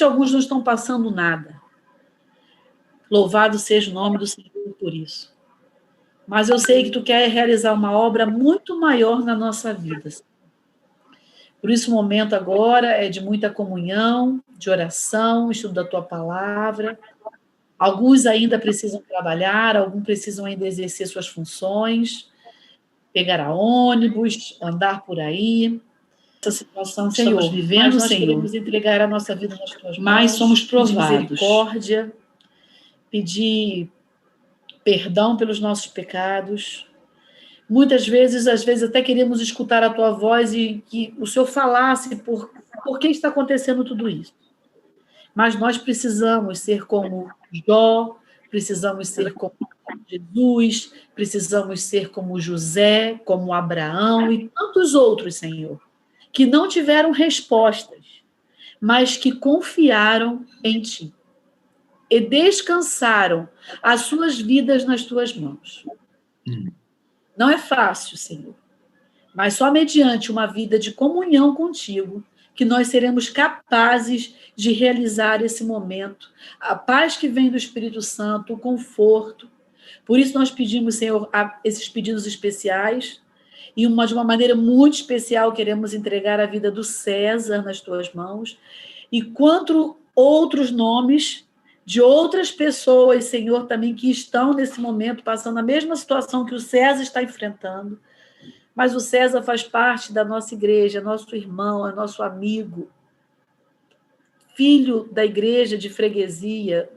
alguns não estão passando nada. Louvado seja o nome do Senhor por isso. Mas eu sei que tu quer realizar uma obra muito maior na nossa vida. Por isso, o momento agora é de muita comunhão, de oração, estudo da tua palavra. Alguns ainda precisam trabalhar, alguns precisam ainda exercer suas funções, pegar a ônibus, andar por aí. Essa situação, Senhor, estamos vivendo, nós Senhor, queremos entregar a nossa vida nas tuas mãos, mas somos provados. Pedir misericórdia, pedir perdão pelos nossos pecados. Muitas vezes, às vezes, até queremos escutar a tua voz e que o Senhor falasse por que está acontecendo tudo isso. Mas nós precisamos ser como Jó, precisamos ser como Jesus, precisamos ser como José, como Abraão e tantos outros, Senhor, que não tiveram respostas, mas que confiaram em Ti e descansaram as suas vidas nas Tuas mãos. Não é fácil, Senhor, mas só mediante uma vida de comunhão contigo que nós seremos capazes de realizar esse momento, a paz que vem do Espírito Santo, o conforto. Por isso nós pedimos, Senhor, esses pedidos especiais e de uma maneira muito especial queremos entregar a vida do César nas tuas mãos e quanto outros nomes de outras pessoas, Senhor, também que estão nesse momento passando a mesma situação que o César está enfrentando. Mas o César faz parte da nossa igreja, é nosso irmão, é nosso amigo, filho da igreja de freguesia.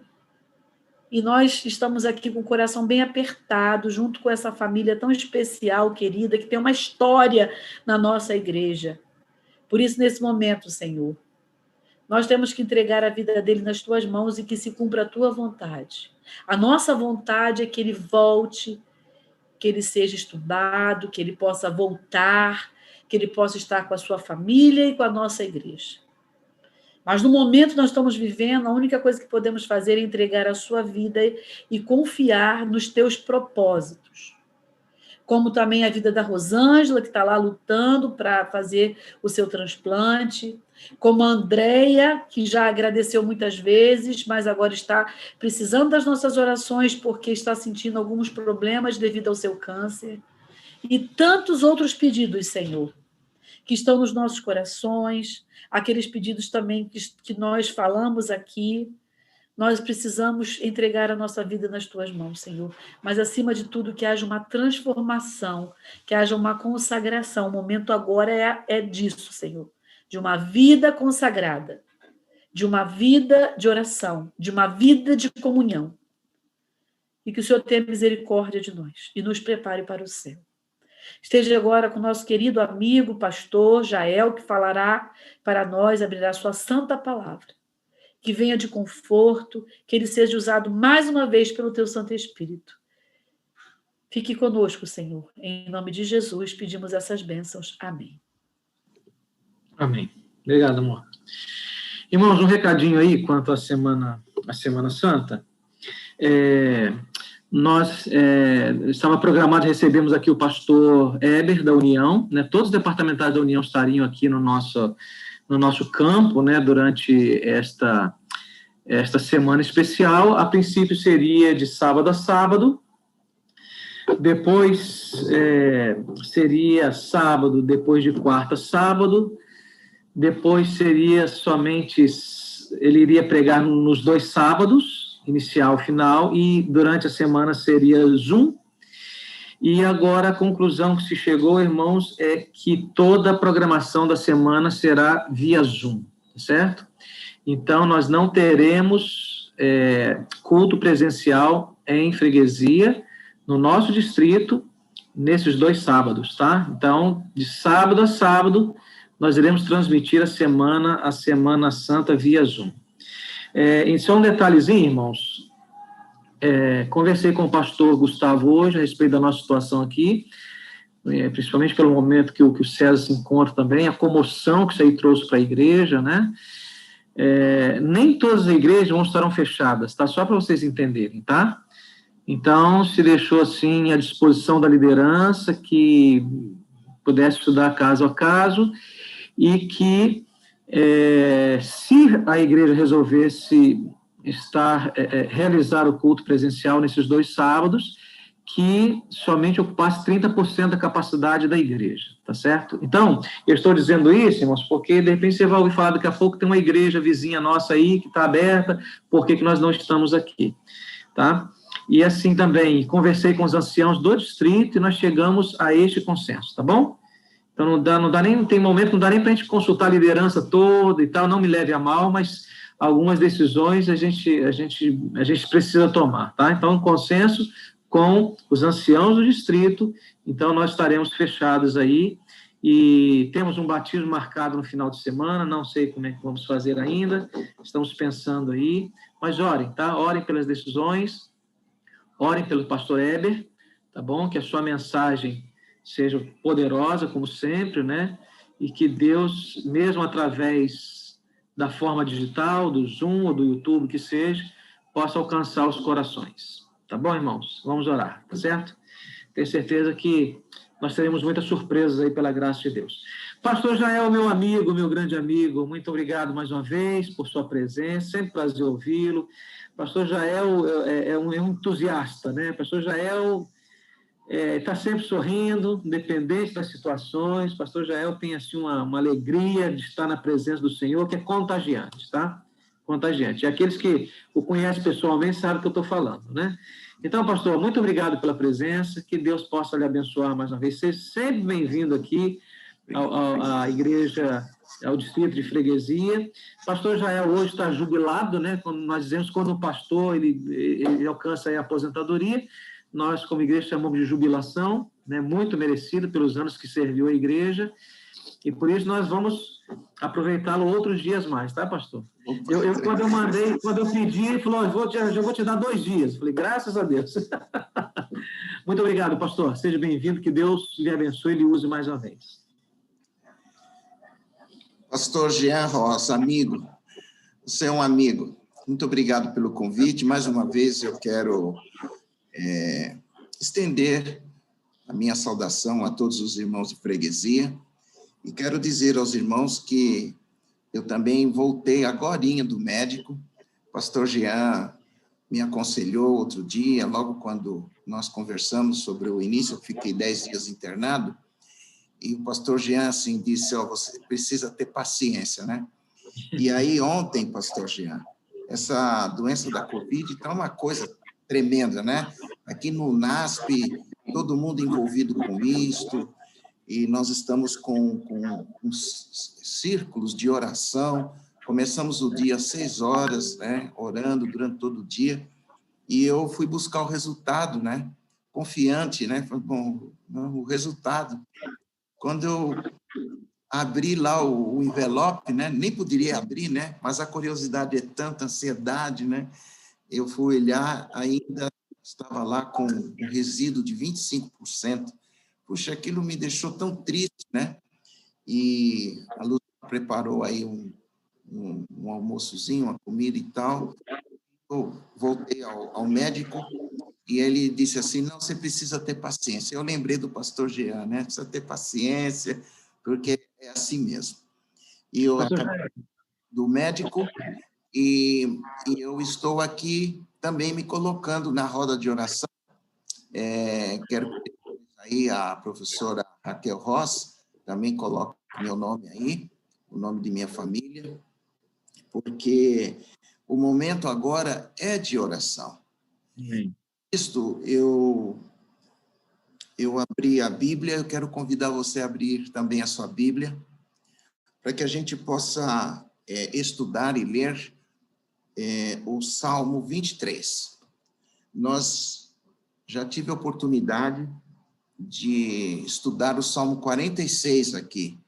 E nós estamos aqui com o coração bem apertado, junto com essa família tão especial, querida, que tem uma história na nossa igreja. Por isso, nesse momento, Senhor, nós temos que entregar a vida dele nas tuas mãos e que se cumpra a tua vontade. A nossa vontade é que ele volte, que ele seja estudado, que ele possa voltar, que ele possa estar com a sua família e com a nossa igreja. Mas no momento que nós estamos vivendo, a única coisa que podemos fazer é entregar a sua vida e confiar nos teus propósitos. Como também a vida da Rosângela, que está lá lutando para fazer o seu transplante, como a Andréia, que já agradeceu muitas vezes, mas agora está precisando das nossas orações porque está sentindo alguns problemas devido ao seu câncer, e tantos outros pedidos, Senhor, que estão nos nossos corações, aqueles pedidos também que nós falamos aqui. Nós precisamos entregar a nossa vida nas tuas mãos, Senhor. Mas, acima de tudo, que haja uma transformação, que haja uma consagração. O momento agora é disso, Senhor. De uma vida consagrada, de uma vida de oração, de uma vida de comunhão. E que o Senhor tenha misericórdia de nós e nos prepare para o céu. Esteja agora com o nosso querido amigo, pastor Jael, que falará para nós, abrirá a sua santa palavra. Que venha de conforto, que ele seja usado mais uma vez pelo teu Santo Espírito. Fique conosco, Senhor. Em nome de Jesus, pedimos essas bênçãos. Amém. Amém. Obrigado, amor. Irmãos, um recadinho aí quanto à Semana Santa. Nós estava programado, recebemos aqui o pastor Eber, da União, né? Todos os departamentais da União estariam aqui no nosso campo, né, durante esta semana especial. A princípio seria de sábado a sábado, depois seria sábado, depois de quarta a sábado, depois seria somente, ele iria pregar nos 2 sábados, inicial e final, e durante a semana seria Zoom. E agora a conclusão que se chegou, irmãos, é que toda a programação da semana será via Zoom, certo? Então, nós não teremos culto presencial em freguesia, no nosso distrito, nesses 2 sábados, tá? Então, de sábado a sábado, nós iremos transmitir a Semana Santa via Zoom. Só um detalhezinho, irmãos. Conversei com o pastor Gustavo hoje a respeito da nossa situação aqui, principalmente pelo momento que o César se encontra também, a comoção que isso aí trouxe para a igreja, né? Nem todas as igrejas estarão fechadas, tá? Só para vocês entenderem, tá? Então, se deixou assim à disposição da liderança que pudesse estudar caso a caso e que Se a igreja resolvesse realizar o culto presencial nesses 2 sábados, que somente ocupasse 30% da capacidade da igreja, tá certo? Então, eu estou dizendo isso, irmãos, porque de repente você vai ouvir falar daqui a pouco, tem uma igreja vizinha nossa aí que está aberta, por que nós não estamos aqui, tá? E assim também, conversei com os anciãos do distrito e nós chegamos a este consenso, tá bom? Então, não dá nem, tem momento, não dá nem para a gente consultar a liderança toda e tal, não me leve a mal, mas algumas decisões a gente precisa tomar, tá? Então, um consenso com os anciãos do distrito, então nós estaremos fechados aí, e temos um batismo marcado no final de semana, não sei como é que vamos fazer ainda, estamos pensando aí, mas orem, tá? Orem pelas decisões, orem pelo pastor Eber, tá bom? Que a sua mensagem seja poderosa, como sempre, né? E que Deus, mesmo através da forma digital, do Zoom ou do YouTube, que seja, possa alcançar os corações. Tá bom, irmãos? Vamos orar, tá certo? Tenho certeza que nós teremos muitas surpresas aí pela graça de Deus. Pastor Jael, meu amigo, meu grande amigo, muito obrigado mais uma vez por sua presença, sempre prazer ouvi-lo. Pastor Jael é um entusiasta, né? Pastor Jael está sempre sorrindo, independente das situações. Pastor Jael tem assim uma alegria de estar na presença do Senhor que é contagiante, tá? Contagiante. E aqueles que o conhecem pessoalmente sabem o que eu estou falando, né? Então, pastor, muito obrigado pela presença, que Deus possa lhe abençoar mais uma vez. Seja sempre bem-vindo aqui à igreja, ao distrito de freguesia. Pastor Jael hoje está jubilado, né? Quando nós dizemos quando um pastor ele alcança a aposentadoria, nós, como igreja, chamamos de jubilação, né? Muito merecido pelos anos que serviu a igreja. E por isso nós vamos aproveitá-lo outros dias mais, tá, pastor? Quando eu pedi, ele falou, já vou te dar 2 dias. Eu falei, graças a Deus. Muito obrigado, pastor. Seja bem-vindo, que Deus lhe abençoe e lhe use mais uma vez. Pastor Jean Rosa, amigo, você é um amigo. Muito obrigado pelo convite. Mais uma vez eu quero estender a minha saudação a todos os irmãos de freguesia. E quero dizer aos irmãos que eu também voltei agorinha do médico. O pastor Jean me aconselhou outro dia, logo quando nós conversamos sobre o início, eu fiquei 10 dias internado, e o pastor Jean, assim, disse, você precisa ter paciência, né? E aí, ontem, pastor Jean, essa doença da Covid está uma coisa tremenda, né? Aqui no NASP, todo mundo envolvido com isto, e nós estamos com uns círculos de oração. Começamos o dia às 6 horas, né, orando durante todo o dia, e eu fui buscar o resultado, né, confiante, né, bom, o resultado. Quando eu abri lá o envelope, né, nem poderia abrir, né, mas a curiosidade é tanta, ansiedade, né, eu fui olhar, ainda estava lá com um resíduo de 25%. Puxa, aquilo me deixou tão triste, né? E a Lúcia preparou aí um almoçozinho, uma comida e tal. Eu voltei ao médico e ele disse assim, não, você precisa ter paciência. Eu lembrei do pastor Jean, né? Precisa ter paciência, porque é assim mesmo. E eu acabei do médico e eu estou aqui também me colocando na roda de oração. Quero aí a professora Raquel Ross, também coloca meu nome aí, o nome de minha família, porque o momento agora é de oração. Isto, eu abri a Bíblia, eu quero convidar você a abrir também a sua Bíblia, para que a gente possa estudar e ler o Salmo 23. Nós já tive a oportunidade de estudar o Salmo 46 aqui,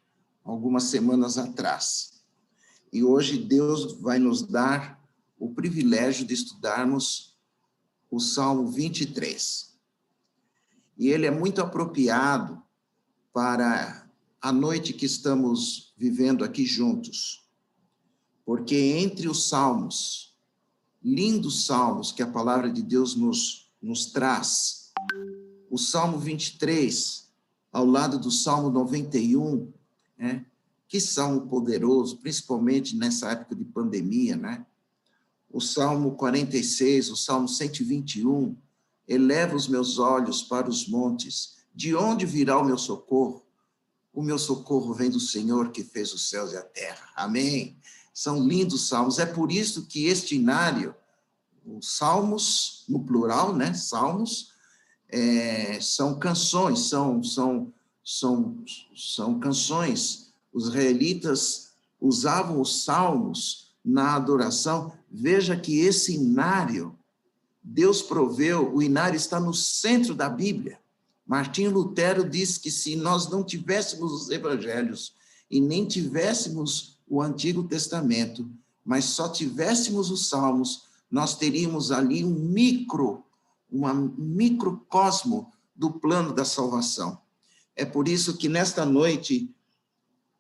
algumas semanas atrás. E hoje Deus vai nos dar o privilégio de estudarmos o Salmo 23. E ele é muito apropriado para a noite que estamos vivendo aqui juntos. Porque entre os salmos, lindos salmos que a palavra de Deus nos traz, o Salmo 23, ao lado do Salmo 91, né, Que salmo poderoso, principalmente nessa época de pandemia, né? O Salmo 46, o Salmo 121, eleva os meus olhos para os montes. De onde virá o meu socorro? O meu socorro vem do Senhor que fez os céus e a terra. Amém? São lindos salmos. É por isso que este inário, os salmos, no plural, né? Salmos, são canções, são canções. Os israelitas usavam os salmos na adoração. Veja que esse inário, Deus proveu, o inário está no centro da Bíblia. Martinho Lutero disse que se nós não tivéssemos os evangelhos e nem tivéssemos o Antigo Testamento, mas só tivéssemos os salmos, nós teríamos ali um microcosmo do plano da salvação. É por isso que nesta noite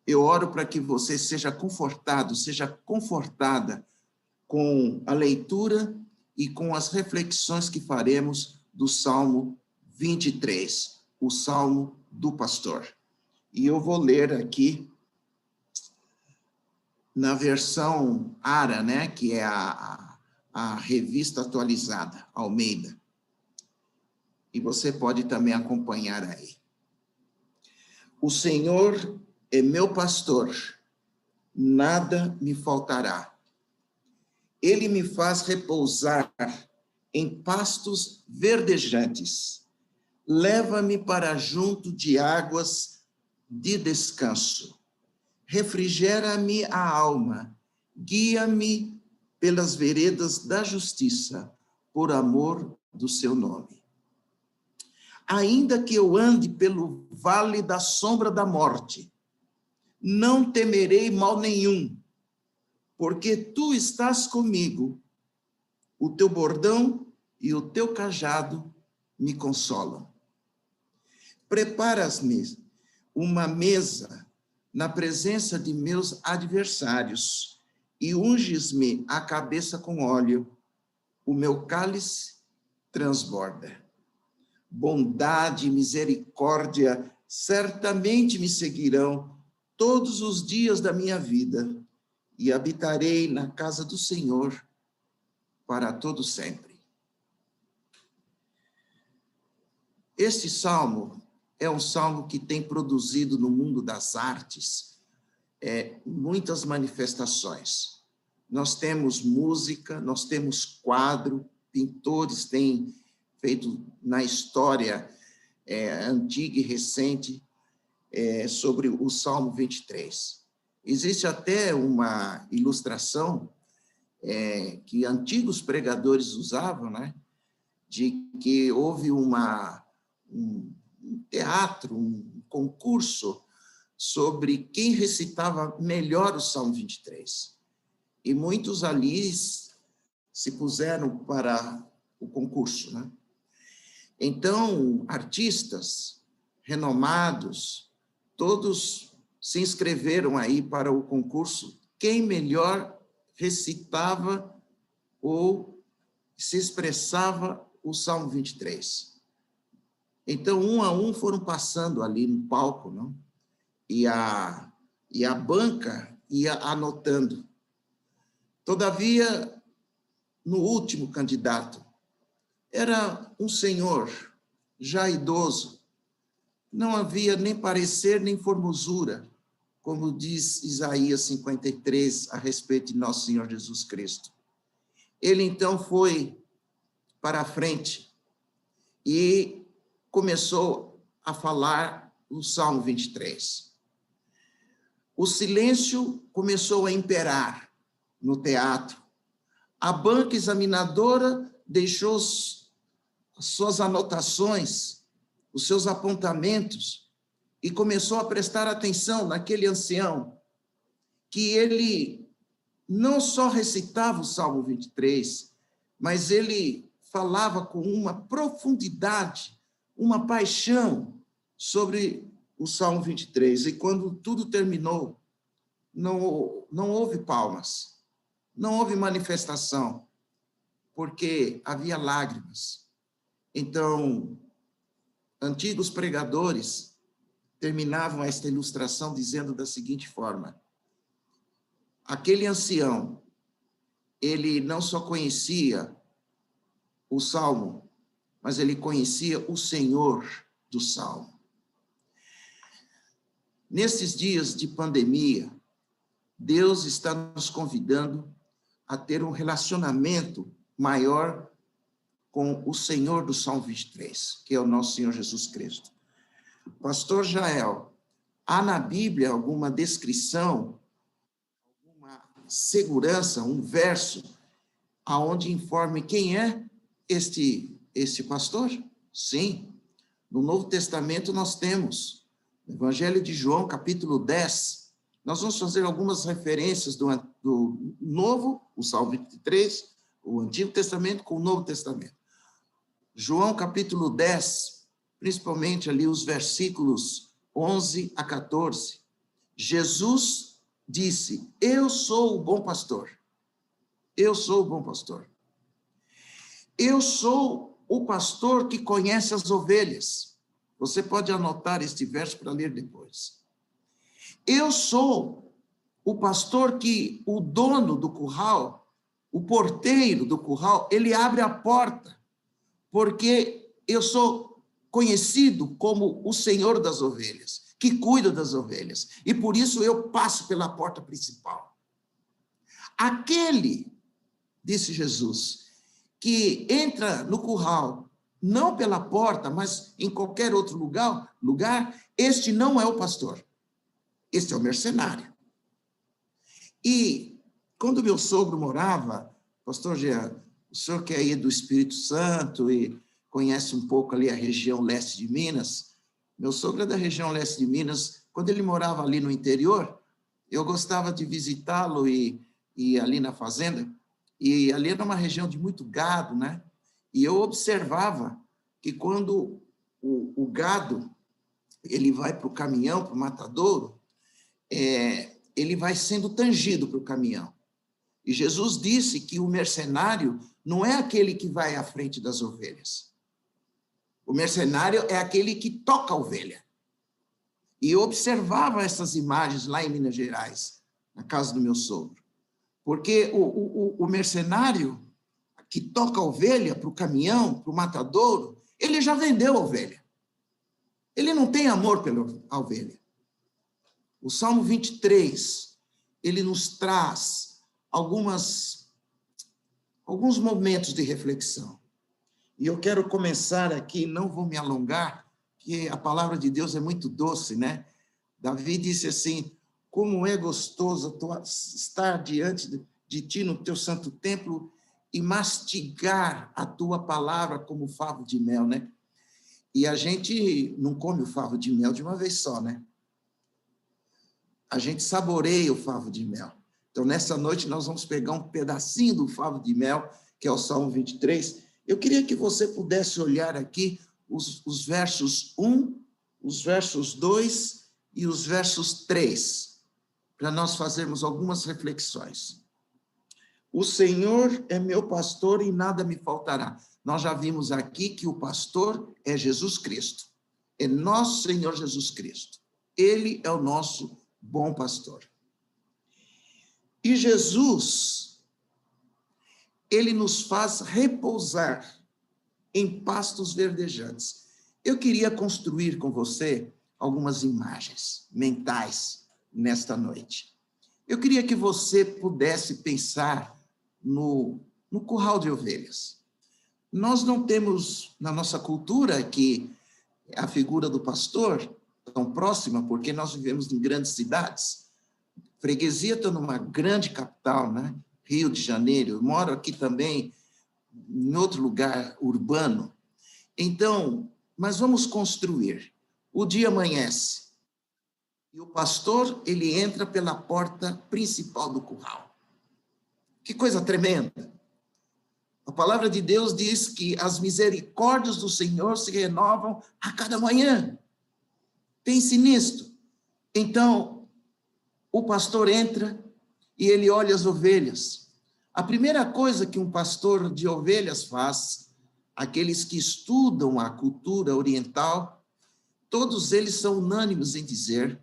eu oro para que você seja confortado, seja confortada com a leitura e com as reflexões que faremos do Salmo 23, o Salmo do Pastor. E eu vou ler aqui na versão ARA, né, que é a revista atualizada, Almeida. E você pode também acompanhar aí. O Senhor é meu pastor, nada me faltará. Ele me faz repousar em pastos verdejantes. Leva-me para junto de águas de descanso. Refrigera-me a alma. Guia-me pelas veredas da justiça, por amor do seu nome. Ainda que eu ande pelo vale da sombra da morte, não temerei mal nenhum, porque tu estás comigo. O teu bordão e o teu cajado me consolam. Preparas-me uma mesa na presença de meus adversários e unges-me a cabeça com óleo. O meu cálice transborda. Bondade e misericórdia certamente me seguirão todos os dias da minha vida e habitarei na casa do Senhor para todo sempre. Este salmo é um salmo que tem produzido no mundo das artes muitas manifestações. Nós temos música, nós temos quadro, pintores têm feito na história antiga e recente sobre o Salmo 23. Existe até uma ilustração que antigos pregadores usavam, né, de que houve um teatro, um concurso sobre quem recitava melhor o Salmo 23. E muitos ali se puseram para o concurso, né? Então, artistas renomados, todos se inscreveram aí para o concurso, quem melhor recitava ou se expressava o Salmo 23. Então, um a um foram passando ali no palco, não? E a banca ia anotando. Todavia, no último candidato, era um senhor, já idoso, não havia nem parecer nem formosura, como diz Isaías 53 a respeito de nosso Senhor Jesus Cristo. Ele então foi para a frente e começou a falar o Salmo 23. O silêncio começou a imperar no teatro. A banca examinadora deixou suas anotações, os seus apontamentos, e começou a prestar atenção naquele ancião, que ele não só recitava o Salmo 23, mas ele falava com uma profundidade, uma paixão sobre o Salmo 23. E quando tudo terminou, não houve palmas, não houve manifestação, porque havia lágrimas. Então, antigos pregadores terminavam esta ilustração dizendo da seguinte forma: aquele ancião, ele não só conhecia o Salmo, mas ele conhecia o Senhor do Salmo. Nesses dias de pandemia, Deus está nos convidando a ter um relacionamento maior com o Senhor do Salmo 23, que é o nosso Senhor Jesus Cristo. Pastor Jael, há na Bíblia alguma descrição, alguma segurança, um verso, aonde informe quem é este pastor? Sim, no Novo Testamento nós temos, no Evangelho de João, capítulo 10, nós vamos fazer algumas referências do Novo, o Salmo 23, o Antigo Testamento com o Novo Testamento. João, capítulo 10, principalmente ali os versículos 11 a 14. Jesus disse: eu sou o bom pastor. Eu sou o bom pastor. Eu sou o pastor que conhece as ovelhas. Você pode anotar este verso para ler depois. Eu sou o pastor que o dono do curral, o porteiro do curral, ele abre a porta, porque eu sou conhecido como o Senhor das ovelhas, que cuida das ovelhas, e por isso eu passo pela porta principal. Aquele, disse Jesus, que entra no curral, não pela porta, mas em qualquer outro lugar, este não é o pastor, este é o mercenário. E quando meu sogro morava, pastor Jean, o senhor que é aí do Espírito Santo e conhece um pouco ali a região leste de Minas, meu sogro é da região leste de Minas, quando ele morava ali no interior, eu gostava de visitá-lo e ali na fazenda, e ali era uma região de muito gado, né? E eu observava que quando o gado ele vai para o caminhão, para o matadouro, ele vai sendo tangido para o caminhão. E Jesus disse que o mercenário não é aquele que vai à frente das ovelhas. O mercenário é aquele que toca a ovelha. E eu observava essas imagens lá em Minas Gerais, na casa do meu sogro. Porque o mercenário que toca a ovelha para o caminhão, para o matadouro, ele já vendeu a ovelha. Ele não tem amor pela ovelha. O Salmo 23, ele nos traz alguns momentos de reflexão. E eu quero começar aqui, não vou me alongar, porque a palavra de Deus é muito doce, né? Davi disse assim: como é gostoso estar diante de ti no teu santo templo e mastigar a tua palavra como favo de mel, né? E a gente não come o favo de mel de uma vez só, né? A gente saboreia o favo de mel. Então, nessa noite, nós vamos pegar um pedacinho do favo de mel, que é o Salmo 23. Eu queria que você pudesse olhar aqui os versos 1, os versos 2 e os versos 3, para nós fazermos algumas reflexões. O Senhor é meu pastor e nada me faltará. Nós já vimos aqui que o pastor é Jesus Cristo. É nosso Senhor Jesus Cristo. Ele é o nosso bom pastor. E Jesus, ele nos faz repousar em pastos verdejantes. Eu queria construir com você algumas imagens mentais nesta noite. Eu queria que você pudesse pensar no curral de ovelhas. Nós não temos na nossa cultura que a figura do pastor tão próxima, porque nós vivemos em grandes cidades. Freguesia está numa grande capital, né? Rio de Janeiro. Eu moro aqui também em outro lugar urbano. Então, mas vamos construir. O dia amanhece e o pastor, ele entra pela porta principal do curral. Que coisa tremenda! A palavra de Deus diz que as misericórdias do Senhor se renovam a cada manhã. Pense nisto. Então, o pastor entra e ele olha as ovelhas. A primeira coisa que um pastor de ovelhas faz, aqueles que estudam a cultura oriental, todos eles são unânimes em dizer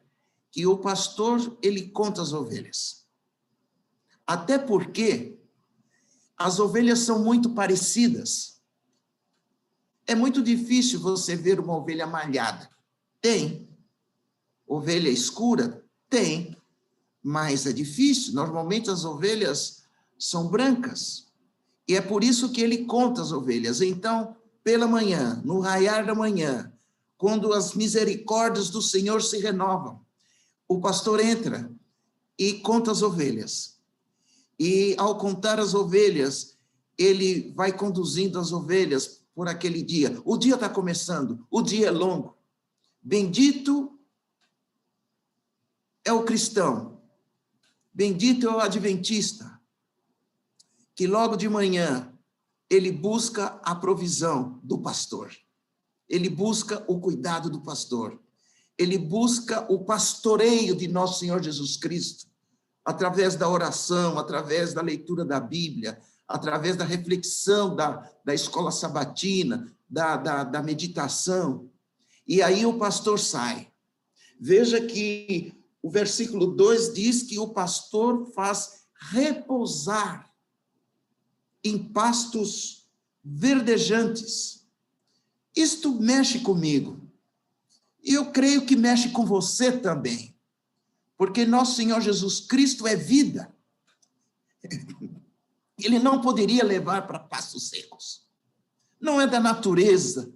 que o pastor, ele conta as ovelhas. Até porque as ovelhas são muito parecidas. É muito difícil você ver uma ovelha malhada. Tem. Ovelha escura? Tem. Mas é difícil. Normalmente as ovelhas são brancas. E é por isso que ele conta as ovelhas. Então, pela manhã, no raiar da manhã, quando as misericórdias do Senhor se renovam, o pastor entra e conta as ovelhas. E ao contar as ovelhas, ele vai conduzindo as ovelhas por aquele dia. O dia está começando, o dia é longo. Bendito é o cristão, bendito é o adventista, que logo de manhã ele busca a provisão do pastor. Ele busca o cuidado do pastor. Ele busca o pastoreio de nosso Senhor Jesus Cristo, através da oração, através da leitura da Bíblia, através da reflexão da escola sabatina, da meditação. E aí o pastor sai. Veja que o versículo 2 diz que o pastor faz repousar em pastos verdejantes. Isto mexe comigo. E eu creio que mexe com você também. Porque nosso Senhor Jesus Cristo é vida. Ele não poderia levar para pastos secos. Não é da natureza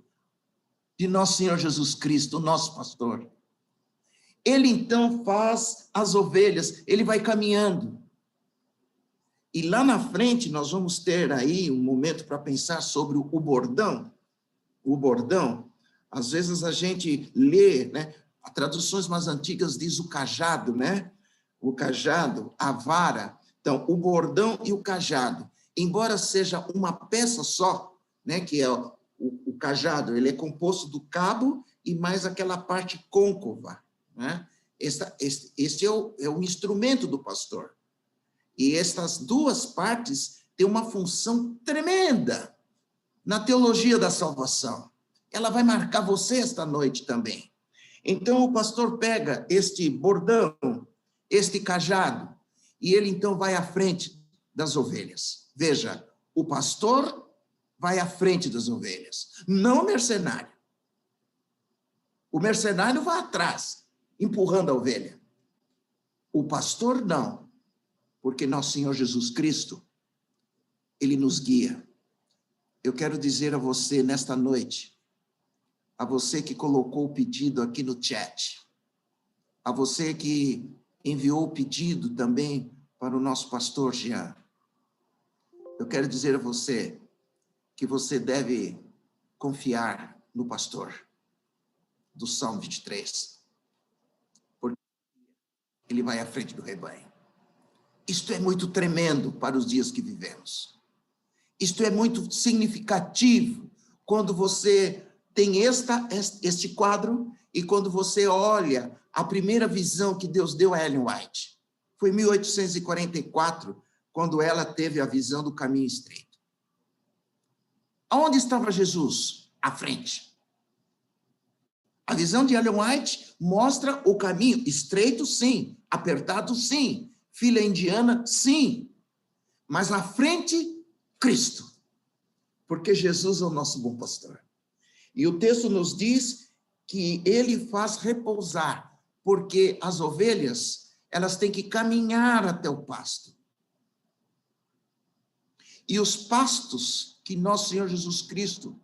de nosso Senhor Jesus Cristo, o nosso pastor. Ele então faz as ovelhas, ele vai caminhando. E lá na frente nós vamos ter aí um momento para pensar sobre o bordão. O bordão, às vezes a gente lê, né? As traduções mais antigas diz o cajado, né? O cajado, a vara. Então, o bordão e o cajado. Embora seja uma peça só, né? Que é o cajado, ele é composto do cabo e mais aquela parte côncava, né? Este é o instrumento do pastor. E estas duas partes têm uma função tremenda na teologia da salvação. Ela vai marcar você esta noite também. Então, o pastor pega este bordão, este cajado, e ele então vai à frente das ovelhas. Veja, o pastor vai à frente das ovelhas, não o mercenário. O mercenário vai atrás, empurrando a ovelha. O pastor não, porque nosso Senhor Jesus Cristo, ele nos guia. Eu quero dizer a você nesta noite, a você que colocou o pedido aqui no chat, a você que enviou o pedido também para o nosso pastor Jean, eu quero dizer a você que você deve confiar no pastor do Salmo 23, porque ele vai à frente do rebanho. Isto é muito tremendo para os dias que vivemos. Isto é muito significativo quando você tem este quadro e quando você olha a primeira visão que Deus deu a Ellen White. Foi em 1844, quando ela teve a visão do caminho estreito. Aonde estava Jesus? À frente. A visão de Ellen White mostra o caminho estreito, sim. Apertado, sim. Fila indiana, sim. Mas à frente, Cristo. Porque Jesus é o nosso bom pastor. E o texto nos diz que ele faz repousar, porque as ovelhas, elas têm que caminhar até o pasto. E os pastos que nosso Senhor Jesus Cristo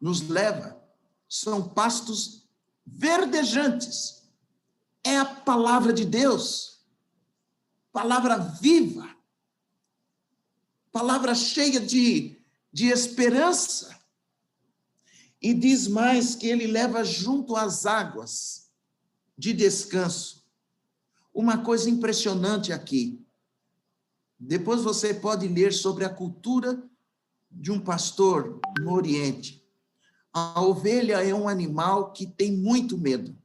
nos leva são pastos verdejantes. É a palavra de Deus, palavra viva, palavra cheia de esperança. E diz mais que ele leva junto às águas de descanso. Uma coisa impressionante aqui. Depois você pode ler sobre a cultura de um pastor no Oriente. A ovelha é um animal que tem muito medo.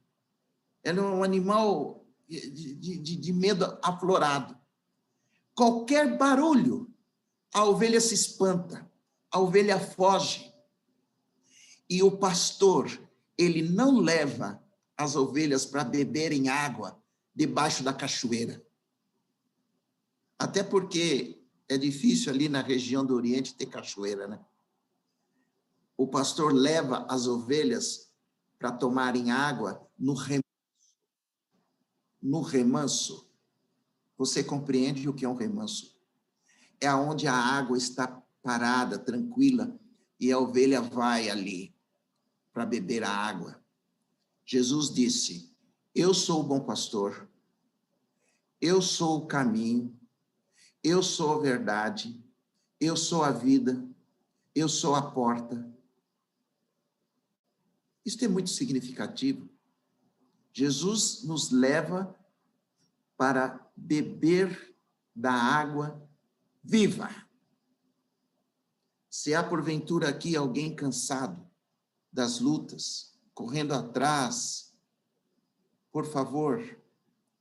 Ela é um animal de medo aflorado. Qualquer barulho, a ovelha se espanta, a ovelha foge. E o pastor, ele não leva as ovelhas para beberem água debaixo da cachoeira. Até porque é difícil ali na região do Oriente ter cachoeira, né? O pastor leva as ovelhas para tomarem água no remanso. No remanso. Você compreende o que é um remanso? É onde a água está parada, tranquila, e a ovelha vai ali para beber a água. Jesus disse: eu sou o bom pastor, eu sou o caminho, eu sou a verdade, eu sou a vida, eu sou a porta. Isso é muito significativo. Jesus nos leva para beber da água viva. Se há porventura aqui alguém cansado das lutas, correndo atrás, por favor,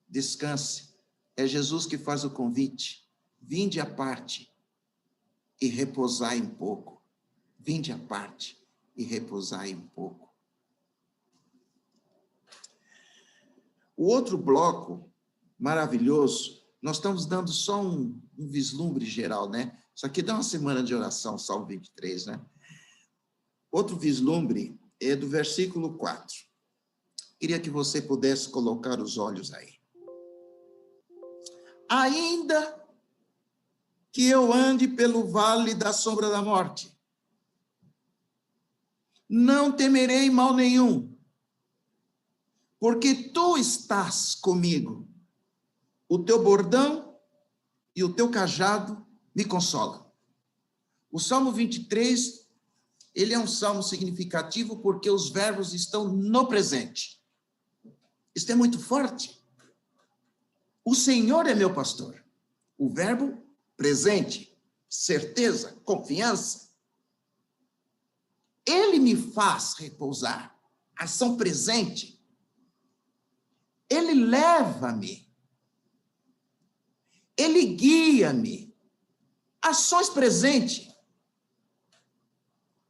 descanse. É Jesus que faz o convite. Vinde à parte e repousai um pouco. Vinde à parte e repousai um pouco. O outro bloco maravilhoso, nós estamos dando só um vislumbre geral, né? Isso aqui dá uma semana de oração, Salmo 23, né? Outro vislumbre é do versículo 4. Queria que você pudesse colocar os olhos aí. Ainda que eu ande pelo vale da sombra da morte, não temerei mal nenhum, porque tu estás comigo. O teu bordão e o teu cajado me consolam. O Salmo 23, ele é um salmo significativo porque os verbos estão no presente. Isso é muito forte. O Senhor é meu pastor. O verbo presente, certeza, confiança. Ele me faz repousar. Ação presente. Ele leva-me. Ele guia-me. Ações presentes.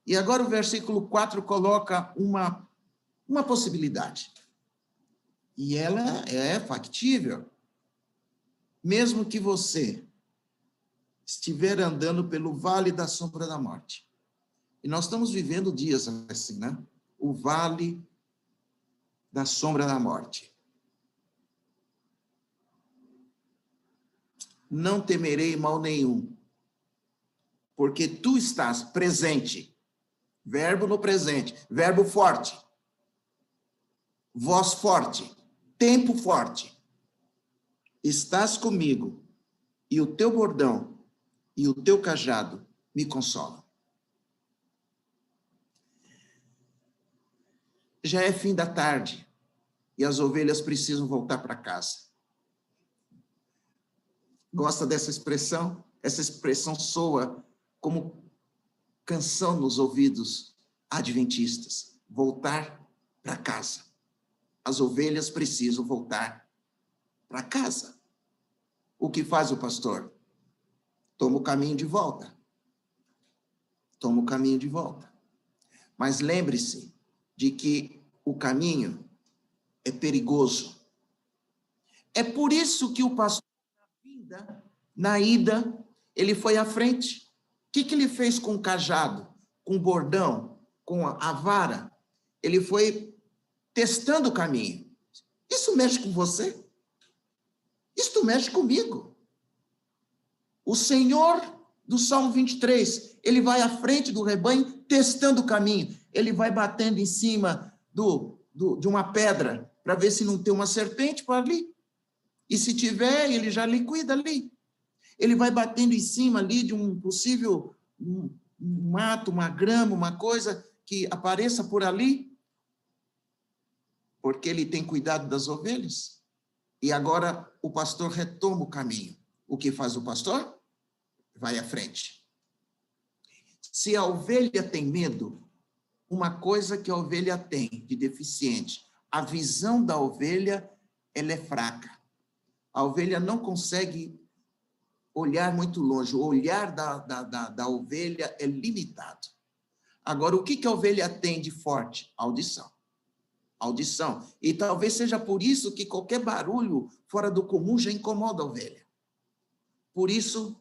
E agora o versículo 4 coloca uma possibilidade. E ela é factível. Mesmo que você estiver andando pelo vale da sombra da morte. E nós estamos vivendo dias assim, né? O vale da sombra da morte. Não temerei mal nenhum, porque tu estás presente. Verbo no presente, verbo forte. Voz forte, tempo forte. Estás comigo, e o teu bordão e o teu cajado me consolam. Já é fim da tarde, e as ovelhas precisam voltar para casa. Gosta dessa expressão? Essa expressão soa como canção nos ouvidos adventistas. Voltar para casa. As ovelhas precisam voltar para casa. O que faz o pastor? Toma o caminho de volta. Toma o caminho de volta. Mas lembre-se de que o caminho é perigoso. É por isso que o pastor, na ida, ele foi à frente. O que ele fez com o cajado, com o bordão, com a vara? Ele foi testando o caminho. Isso mexe com você? Isso mexe comigo. O Senhor do Salmo 23, ele vai à frente do rebanho testando o caminho. Ele vai batendo em cima de uma pedra para ver se não tem uma serpente por ali. E se tiver, ele já liquida ali. Ele vai batendo em cima ali de um possível mato, uma grama, uma coisa que apareça por ali, porque ele tem cuidado das ovelhas. E agora o pastor retoma o caminho. O que faz o pastor? Vai à frente. Se a ovelha tem medo, uma coisa que a ovelha tem de deficiente, a visão da ovelha, ela é fraca. A ovelha não consegue olhar muito longe. O olhar da ovelha é limitado. Agora, o que a ovelha tem de forte? Audição. audição. E talvez seja por isso que qualquer barulho fora do comum já incomoda a ovelha. Por isso,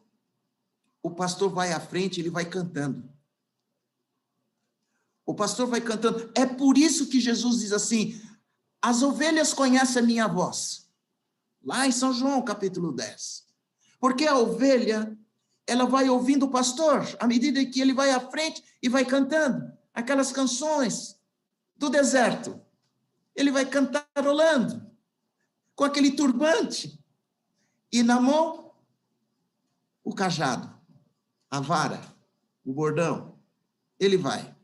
o pastor vai à frente, ele vai cantando. O pastor vai cantando. É por isso que Jesus diz assim: as ovelhas conhecem a minha voz. Lá em São João, capítulo 10. Porque a ovelha, ela vai ouvindo o pastor, à medida que ele vai à frente e vai cantando aquelas canções do deserto. Ele vai cantarolando, com aquele turbante. E na mão, o cajado, a vara, o bordão. Ele vai.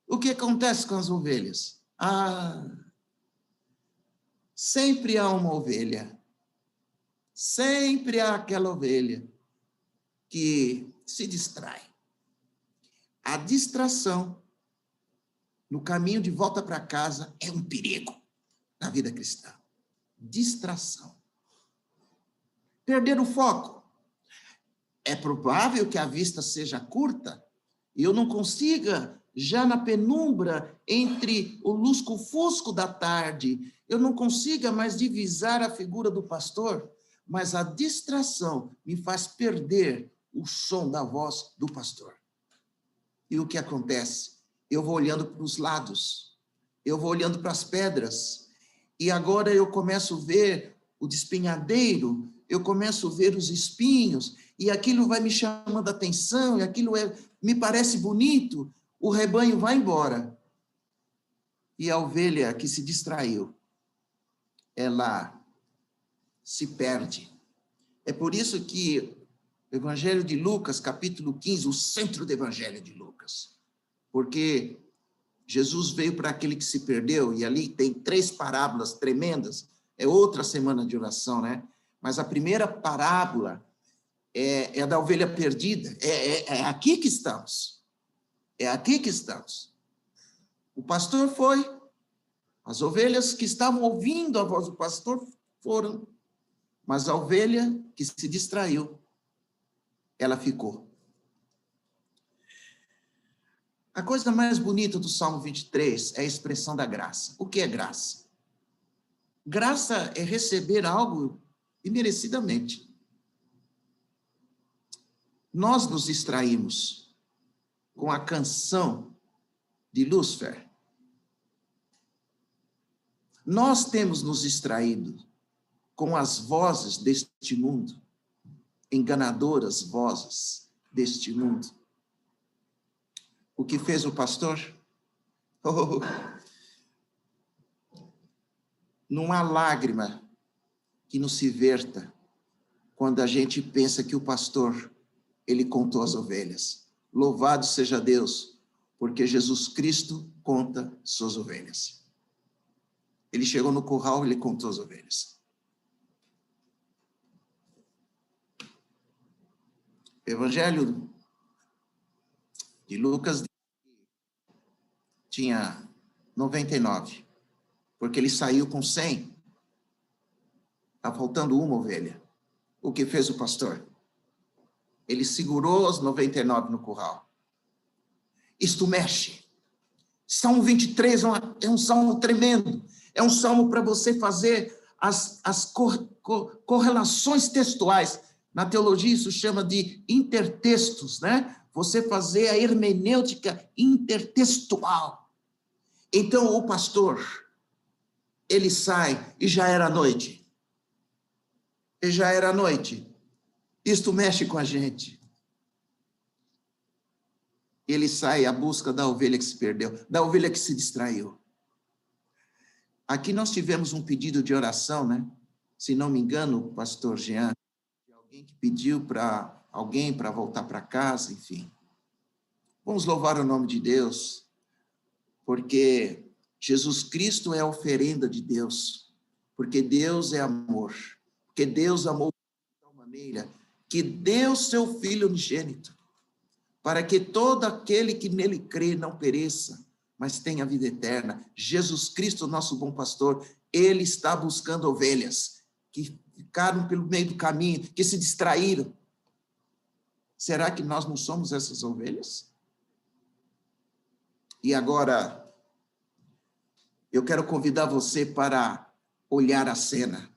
O que acontece com as ovelhas? Sempre há uma ovelha. Sempre há aquela ovelha que se distrai. A distração no caminho de volta para casa é um perigo na vida cristã. Distração. Perder o foco. É provável que a vista seja curta e eu não consiga, já na penumbra, entre o lusco-fusco da tarde, eu não consiga mais divisar a figura do pastor, mas a distração me faz perder o som da voz do pastor. E o que acontece? Eu vou olhando para os lados, eu vou olhando para as pedras, e agora eu começo a ver o despenhadeiro, eu começo a ver os espinhos, e aquilo vai me chamando a atenção, e aquilo me parece bonito, o rebanho vai embora. E a ovelha que se distraiu, ela se perde. É por isso que o Evangelho de Lucas, capítulo 15, o centro do Evangelho de Lucas, porque Jesus veio para aquele que se perdeu, e ali tem 3 parábolas tremendas, é outra semana de oração, né? Mas a primeira parábola é da ovelha perdida, é aqui que estamos, é aqui que estamos. O pastor foi, as ovelhas que estavam ouvindo a voz do pastor foram, mas a ovelha que se distraiu, ela ficou. A coisa mais bonita do Salmo 23 é a expressão da graça. O que é graça? Graça é receber algo imerecidamente. Nós nos distraímos com a canção de Lúcifer. Nós temos nos distraído com as vozes deste mundo, enganadoras vozes deste mundo. O que fez o pastor? Não há lágrima que não se verta quando a gente pensa que o pastor, ele contou as ovelhas. Louvado seja Deus, porque Jesus Cristo conta suas ovelhas. Ele chegou no curral, ele contou as ovelhas. O Evangelho de Lucas tinha 99, porque ele saiu com 100. Está faltando uma ovelha. O que fez o pastor? Ele segurou as 99 no curral. Isto mexe. Salmo 23 é um salmo tremendo. É um salmo para você fazer as correlações textuais. Na teologia isso chama de intertextos, né? Você fazer a hermenêutica intertextual. Então o pastor, ele sai e já era noite. E já era noite. Isto mexe com a gente. Ele sai à busca da ovelha que se perdeu, da ovelha que se distraiu. Aqui nós tivemos um pedido de oração, né? Se não me engano, o pastor Jean, alguém que pediu para alguém para voltar para casa, enfim. Vamos louvar o nome de Deus, porque Jesus Cristo é a oferenda de Deus, porque Deus é amor, porque Deus amou de tal maneira que deu seu Filho unigênito, para que todo aquele que nele crê não pereça, mas tenha vida eterna. Jesus Cristo, nosso bom pastor, ele está buscando ovelhas que ficaram pelo meio do caminho, que se distraíram. Será que nós não somos essas ovelhas? E agora, eu quero convidar você para olhar a cena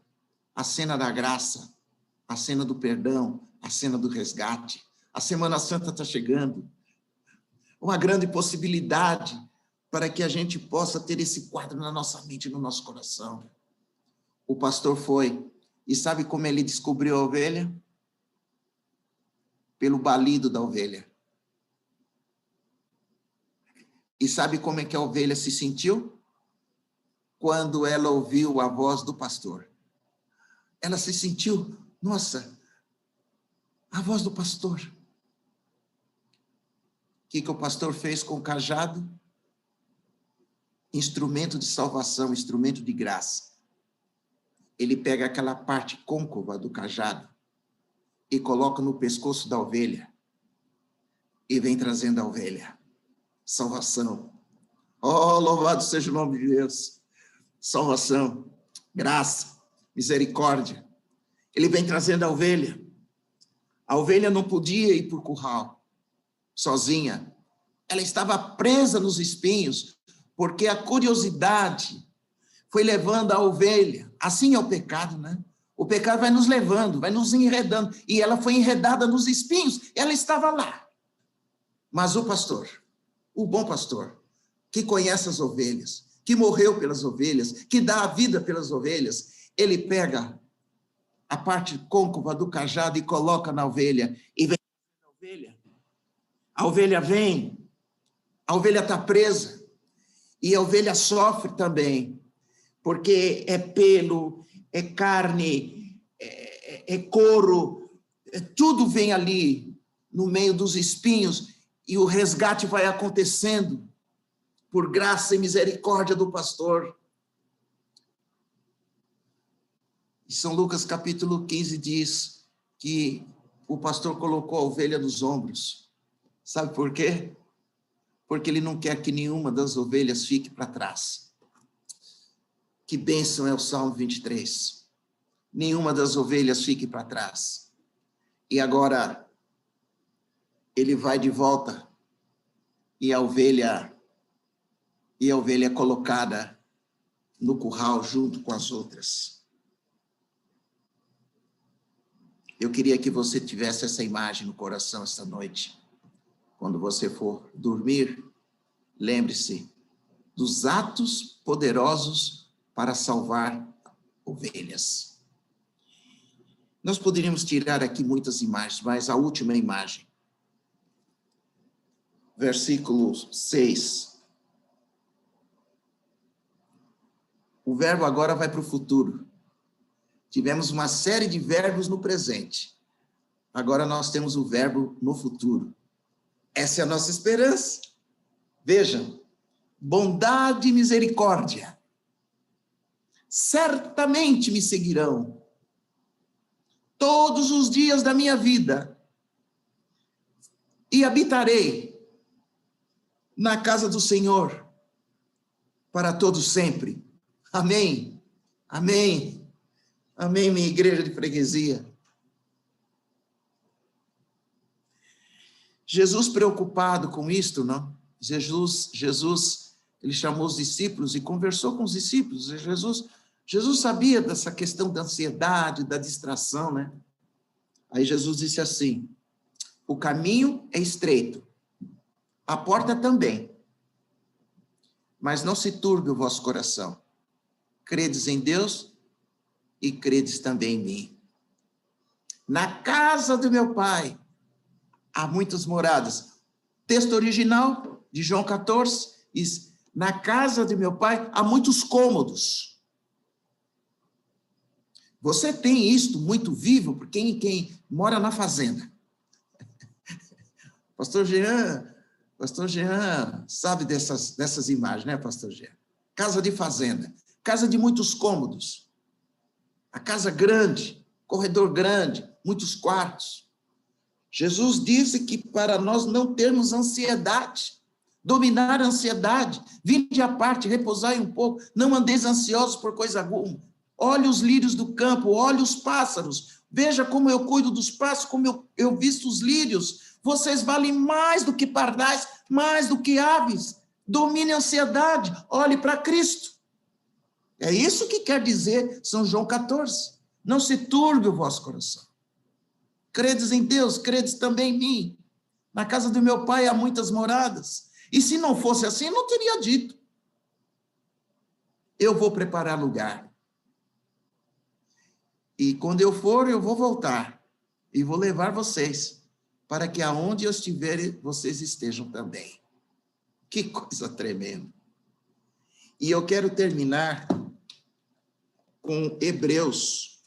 da graça, a cena do perdão, a cena do resgate. A Semana Santa está chegando. Uma grande possibilidade para que a gente possa ter esse quadro na nossa mente, no nosso coração. O pastor foi, e sabe como ele descobriu a ovelha? Pelo balido da ovelha. E sabe como é que a ovelha se sentiu? Quando ela ouviu a voz do pastor. Ela se sentiu, nossa, a voz do pastor. O que o pastor fez com o cajado? Instrumento de salvação, instrumento de graça. Ele pega aquela parte côncava do cajado e coloca no pescoço da ovelha e vem trazendo a ovelha. Salvação. Oh, louvado seja o nome de Deus. Salvação, graça, misericórdia. Ele vem trazendo a ovelha. A ovelha não podia ir para o curral sozinha. Ela estava presa nos espinhos, porque a curiosidade foi levando a ovelha. Assim é o pecado, né? O pecado vai nos levando, vai nos enredando. E ela foi enredada nos espinhos. Ela estava lá. Mas o pastor, o bom pastor, que conhece as ovelhas, que morreu pelas ovelhas, que dá a vida pelas ovelhas, ele pega a parte côncava do cajado e coloca na ovelha. E vem a ovelha. A ovelha vem. A ovelha está presa. E a ovelha sofre também. Porque é pelo, é carne, é couro. Tudo vem ali no meio dos espinhos. E o resgate vai acontecendo por graça e misericórdia do pastor. E São Lucas capítulo 15 diz que o pastor colocou a ovelha nos ombros. Sabe por quê? Porque ele não quer que nenhuma das ovelhas fique para trás. Que bênção é o Salmo 23. Nenhuma das ovelhas fique para trás. E agora ele vai de volta e a ovelha é colocada no curral junto com as outras. Eu queria que você tivesse essa imagem no coração esta noite. Quando você for dormir, lembre-se dos atos poderosos para salvar ovelhas. Nós poderíamos tirar aqui muitas imagens, mas a última imagem. Versículo 6. O verbo agora vai para o futuro. Tivemos uma série de verbos no presente. Agora nós temos o verbo no futuro. Essa é a nossa esperança. Vejam, bondade e misericórdia certamente me seguirão todos os dias da minha vida e habitarei na casa do Senhor para todos sempre. Amém. Amém. Amém, minha igreja de freguesia. Jesus preocupado com isto, não? Jesus, ele chamou os discípulos e conversou com os discípulos. Jesus sabia dessa questão da ansiedade, da distração, né? Aí Jesus disse assim: o caminho é estreito, a porta também, mas não se turbe o vosso coração. Credes em Deus e credes também em mim. Na casa do meu Pai há muitas moradas. Texto original de João 14 diz: na casa de meu Pai há muitos cômodos. Você tem isto muito vivo por quem mora na fazenda. Pastor Jean sabe dessas imagens, né, Pastor Jean? Casa de fazenda, casa de muitos cômodos. A casa grande, corredor grande, muitos quartos. Jesus disse que para nós não termos ansiedade, dominar a ansiedade, vinde à parte, repousai um pouco, não andeis ansiosos por coisa alguma. Olhe os lírios do campo, olhe os pássaros, veja como eu cuido dos pássaros, como eu visto os lírios. Vocês valem mais do que pardais, mais do que aves. Domine a ansiedade, olhe para Cristo. É isso que quer dizer São João 14. Não se turbe o vosso coração. Credes em Deus, credes também em mim. Na casa do meu pai há muitas moradas. E se não fosse assim, não teria dito. Eu vou preparar lugar. E quando eu for, eu vou voltar. E vou levar vocês, para que aonde eu estiver, vocês estejam também. Que coisa tremenda. E eu quero terminar com Hebreus.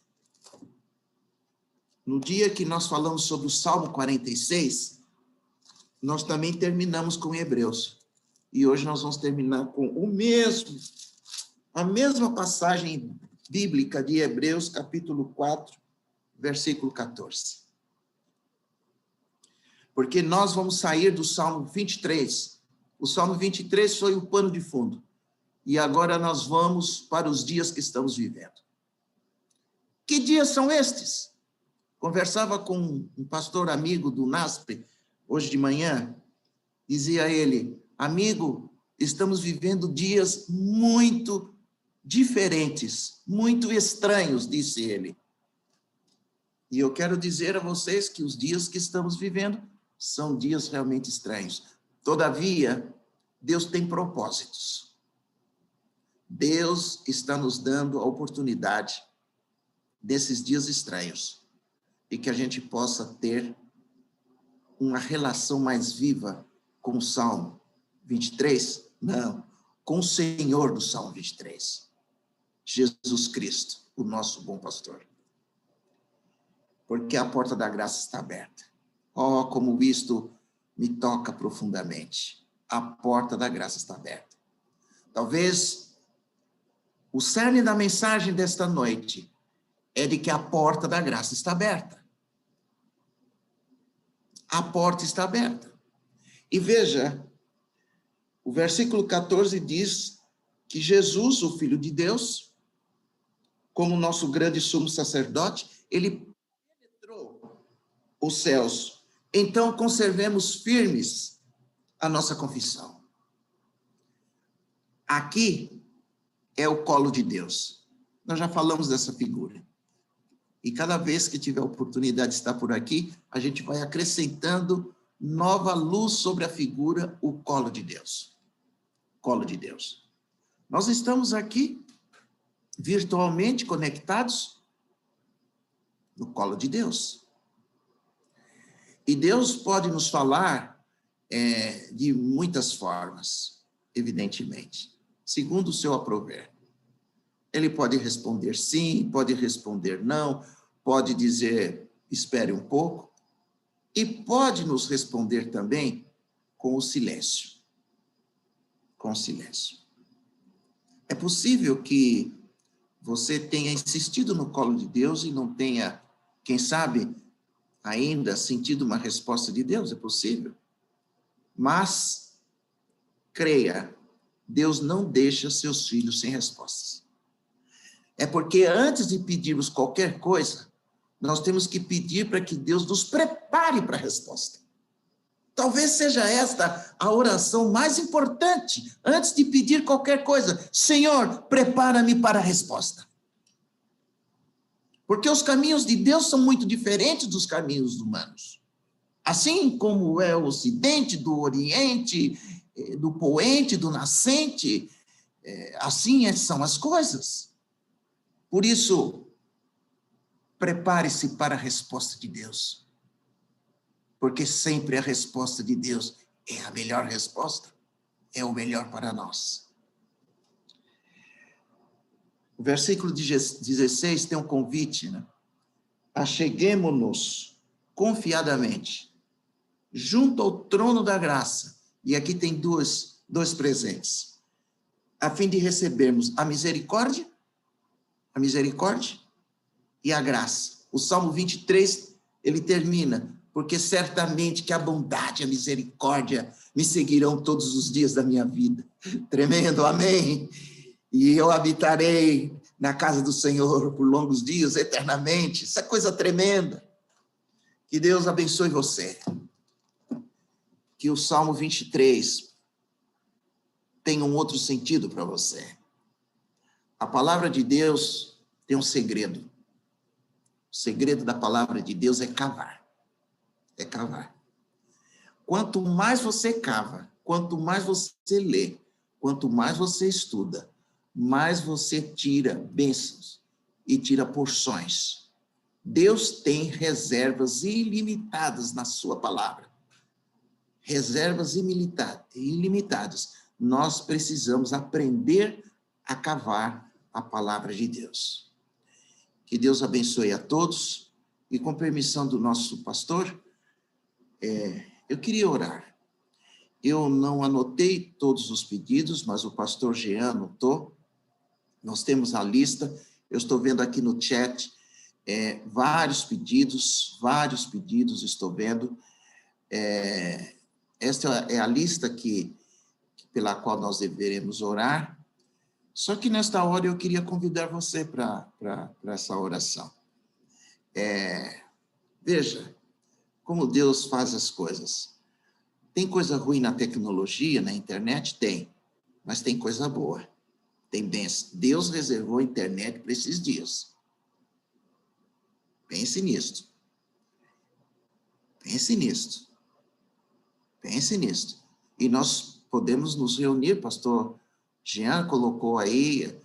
No dia que nós falamos sobre o Salmo 46, nós também terminamos com Hebreus. E hoje nós vamos terminar com a mesma passagem bíblica de Hebreus, capítulo 4, versículo 14. Porque nós vamos sair do Salmo 23. O Salmo 23 foi o pano de fundo. E agora nós vamos para os dias que estamos vivendo. Que dias são estes? Conversava com um pastor amigo do NASP, hoje de manhã, dizia ele, amigo, estamos vivendo dias muito diferentes, muito estranhos, disse ele. E eu quero dizer a vocês que os dias que estamos vivendo são dias realmente estranhos. Todavia, Deus tem propósitos. Deus está nos dando a oportunidade desses dias estranhos e que a gente possa ter uma relação mais viva com o Salmo 23? Não, com o Senhor do Salmo 23. Jesus Cristo, o nosso bom pastor. Porque a porta da graça está aberta. Oh, como isto me toca profundamente. A porta da graça está aberta. Talvez o cerne da mensagem desta noite é de que a porta da graça está aberta. A porta está aberta. E veja, o versículo 14 diz que Jesus, o Filho de Deus, como nosso grande sumo sacerdote, ele penetrou os céus. Então, conservemos firmes a nossa confissão. Aqui é o colo de Deus. Nós já falamos dessa figura. E cada vez que tiver a oportunidade de estar por aqui, a gente vai acrescentando nova luz sobre a figura, o colo de Deus. Colo de Deus. Nós estamos aqui virtualmente conectados no colo de Deus. E Deus pode nos falar de muitas formas, evidentemente, segundo o seu aprover. Ele pode responder sim, pode responder não, pode dizer espere um pouco, e pode nos responder também com o silêncio. Com o silêncio. É possível que você tenha insistido no colo de Deus e não tenha, quem sabe, ainda sentido uma resposta de Deus, é possível. Mas, creia, Deus não deixa seus filhos sem respostas. É porque antes de pedirmos qualquer coisa, nós temos que pedir para que Deus nos prepare para a resposta. Talvez seja esta a oração mais importante, antes de pedir qualquer coisa. Senhor, prepara-me para a resposta. Porque os caminhos de Deus são muito diferentes dos caminhos humanos. Assim como é o ocidente, do oriente, do poente, do nascente, assim são as coisas. Por isso, prepare-se para a resposta de Deus. Porque sempre a resposta de Deus é a melhor resposta, é o melhor para nós. O versículo 16 tem um convite, né? Acheguemo-nos confiadamente junto ao trono da graça. E aqui tem dois presentes. A fim de recebermos a misericórdia e a graça. O Salmo 23, ele termina, porque certamente que a bondade e a misericórdia me seguirão todos os dias da minha vida. Tremendo, amém? E eu habitarei na casa do Senhor por longos dias, eternamente. Isso é coisa tremenda. Que Deus abençoe você. Que o Salmo 23 tenha um outro sentido para você. A palavra de Deus tem um segredo. O segredo da palavra de Deus é cavar. É cavar. Quanto mais você cava, quanto mais você lê, quanto mais você estuda, mais você tira bênçãos e tira porções. Deus tem reservas ilimitadas na sua palavra. Reservas ilimitadas. Nós precisamos aprender a cavar a palavra de Deus. Que Deus abençoe a todos. E com permissão do nosso pastor, eu queria orar. Eu não anotei todos os pedidos, mas o pastor Jean anotou. Nós temos a lista. Eu estou vendo aqui no chat vários pedidos estou vendo. Esta é a lista pela qual nós deveremos orar. Só que nesta hora eu queria convidar você para essa oração. Veja como Deus faz as coisas. Tem coisa ruim na tecnologia, na internet? Tem. Mas tem coisa boa. Tem bênção. Deus reservou a internet para esses dias. Pense nisto. Pense nisto. Pense nisto. E nós podemos nos reunir, pastor Jean colocou aí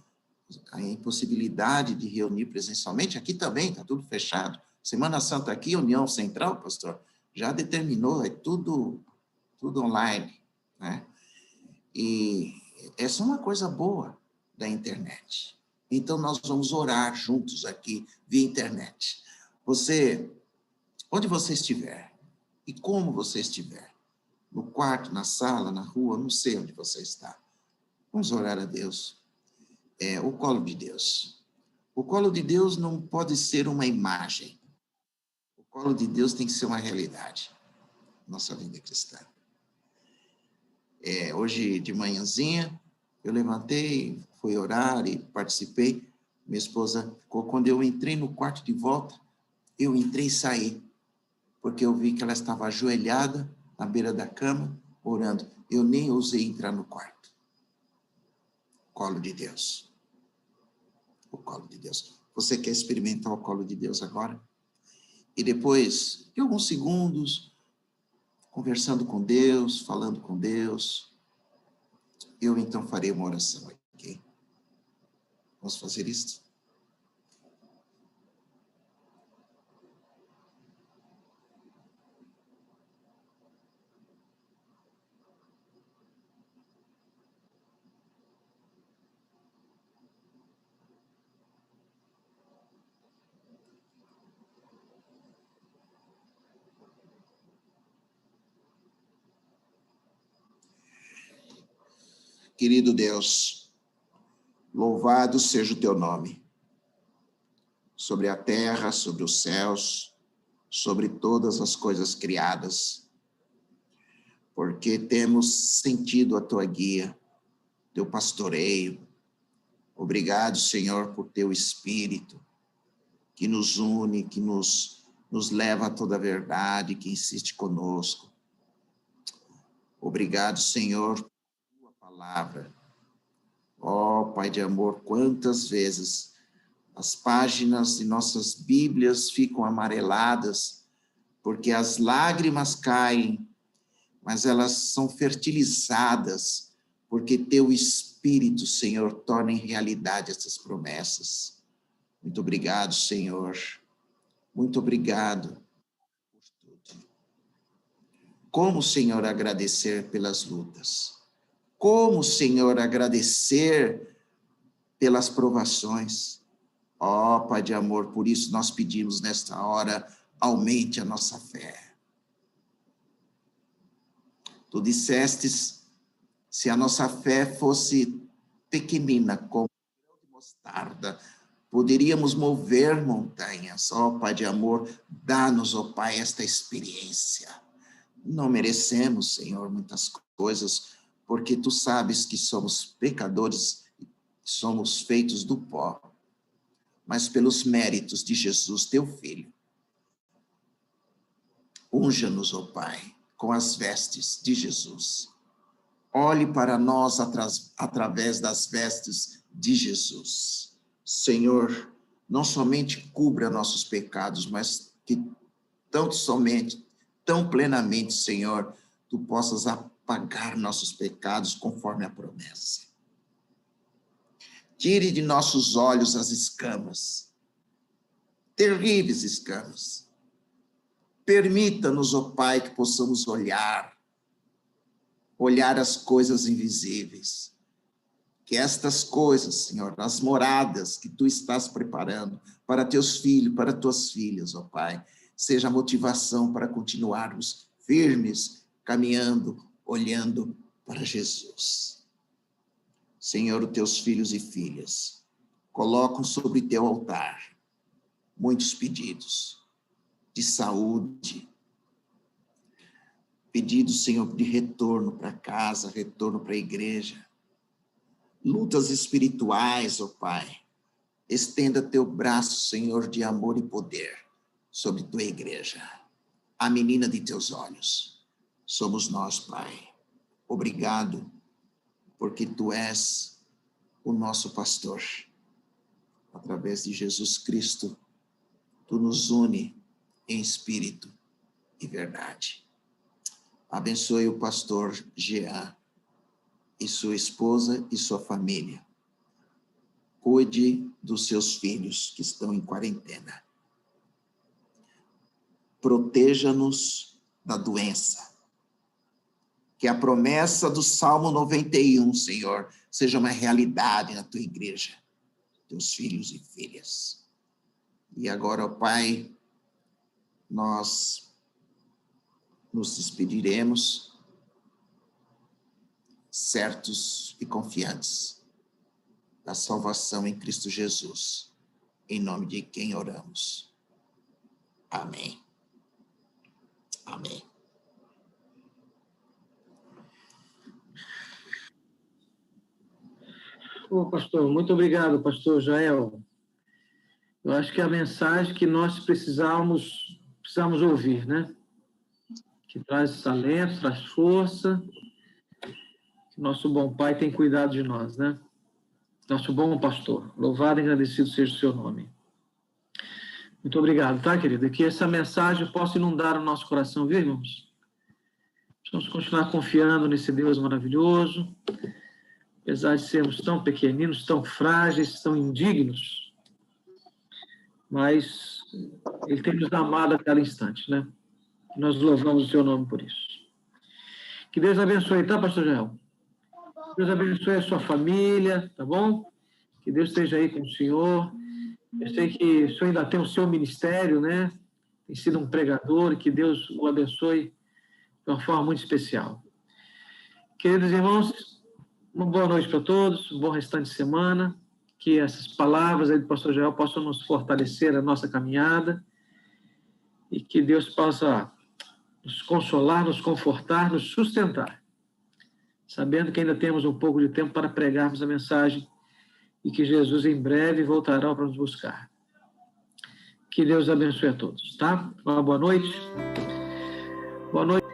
a impossibilidade de reunir presencialmente. Aqui também está tudo fechado. Semana Santa aqui, União Central, pastor, já determinou, é tudo online, né? E essa é uma coisa boa da internet. Então, nós vamos orar juntos aqui via internet. Onde você estiver, e como você estiver, no quarto, na sala, na rua, não sei onde você está. Vamos orar a Deus. O colo de Deus. O colo de Deus não pode ser uma imagem. O colo de Deus tem que ser uma realidade. Nossa vida cristã. Hoje de manhãzinha, eu levantei, fui orar e participei. Minha esposa ficou, quando eu entrei no quarto de volta, eu entrei e saí, porque eu vi que ela estava ajoelhada na beira da cama, orando. Eu nem ousei entrar no quarto. Colo de Deus. O colo de Deus. Você quer experimentar o colo de Deus agora? E depois de alguns segundos, conversando com Deus, falando com Deus, eu então farei uma oração aqui. Vamos fazer isso? Querido Deus, louvado seja o teu nome, sobre a terra, sobre os céus, sobre todas as coisas criadas, porque temos sentido a tua guia, teu pastoreio. Obrigado, Senhor, por teu Espírito, que nos une, que nos leva a toda a verdade, que insiste conosco. Obrigado, Senhor, por tua palavra. Ó, Pai de amor, quantas vezes as páginas de nossas Bíblias ficam amareladas, porque as lágrimas caem, mas elas são fertilizadas, porque teu Espírito, Senhor, torna em realidade essas promessas. Muito obrigado, Senhor. Muito obrigado por tudo. Como, Senhor, agradecer pelas lutas? Como, Senhor, agradecer pelas provações? Ó, Pai de amor, por isso nós pedimos nesta hora, aumente a nossa fé. Tu dissestes, se a nossa fé fosse pequenina, como mostarda, poderíamos mover montanhas. Ó, Pai de amor, dá-nos, ó Pai, esta experiência. Não merecemos, Senhor, muitas coisas, porque tu sabes que somos pecadores, somos feitos do pó, mas pelos méritos de Jesus, teu Filho. Unja-nos, ó Pai, com as vestes de Jesus. Olhe para nós através das vestes de Jesus. Senhor, não somente cubra nossos pecados, mas que tão plenamente, Senhor, tu possas apagar nossos pecados conforme a promessa. Tire de nossos olhos as escamas, terríveis escamas. Permita-nos, ó Pai, que possamos olhar as coisas invisíveis. Que estas coisas, Senhor, as moradas que tu estás preparando para teus filhos, para tuas filhas, ó Pai, seja a motivação para continuarmos firmes, caminhando, olhando para Jesus. Senhor, os teus filhos e filhas colocam sobre teu altar muitos pedidos de saúde, pedidos, Senhor, de retorno para casa, retorno para a igreja, lutas espirituais, ó Pai. Estenda teu braço, Senhor, de amor e poder sobre tua igreja, a menina de teus olhos. Somos nós, Pai. Obrigado, porque tu és o nosso pastor. Através de Jesus Cristo, tu nos une em espírito e verdade. Abençoe o pastor Jean e sua esposa e sua família. Cuide dos seus filhos que estão em quarentena. Proteja-nos da doença. Que a promessa do Salmo 91, Senhor, seja uma realidade na tua igreja, teus filhos e filhas. E agora, ó Pai, nós nos despediremos certos e confiantes da salvação em Cristo Jesus, em nome de quem oramos. Amém. Amém. Ô, pastor, muito obrigado, pastor Jael. Eu acho que é a mensagem que nós precisamos ouvir, né? Que traz alento, traz força. Que nosso bom Pai tem cuidado de nós, né? Nosso bom pastor. Louvado e agradecido seja o seu nome. Muito obrigado, tá, querido? Que essa mensagem possa inundar o nosso coração, viu, irmãos? Vamos continuar confiando nesse Deus maravilhoso. Apesar de sermos tão pequeninos, tão frágeis, tão indignos, mas Ele tem nos amado a cada instante, né? Nós louvamos o seu nome por isso. Que Deus abençoe, tá, pastor Jael? Deus abençoe a sua família, tá bom? Que Deus esteja aí com o senhor. Eu sei que o senhor ainda tem o seu ministério, né? Tem sido um pregador, e que Deus o abençoe de uma forma muito especial. Queridos irmãos, uma boa noite para todos, um bom restante de semana. Que essas palavras aí do pastor Jael possam nos fortalecer a nossa caminhada e que Deus possa nos consolar, nos confortar, nos sustentar, sabendo que ainda temos um pouco de tempo para pregarmos a mensagem e que Jesus em breve voltará para nos buscar. Que Deus abençoe a todos, tá? Uma boa noite. Boa noite.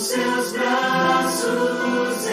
Seus braços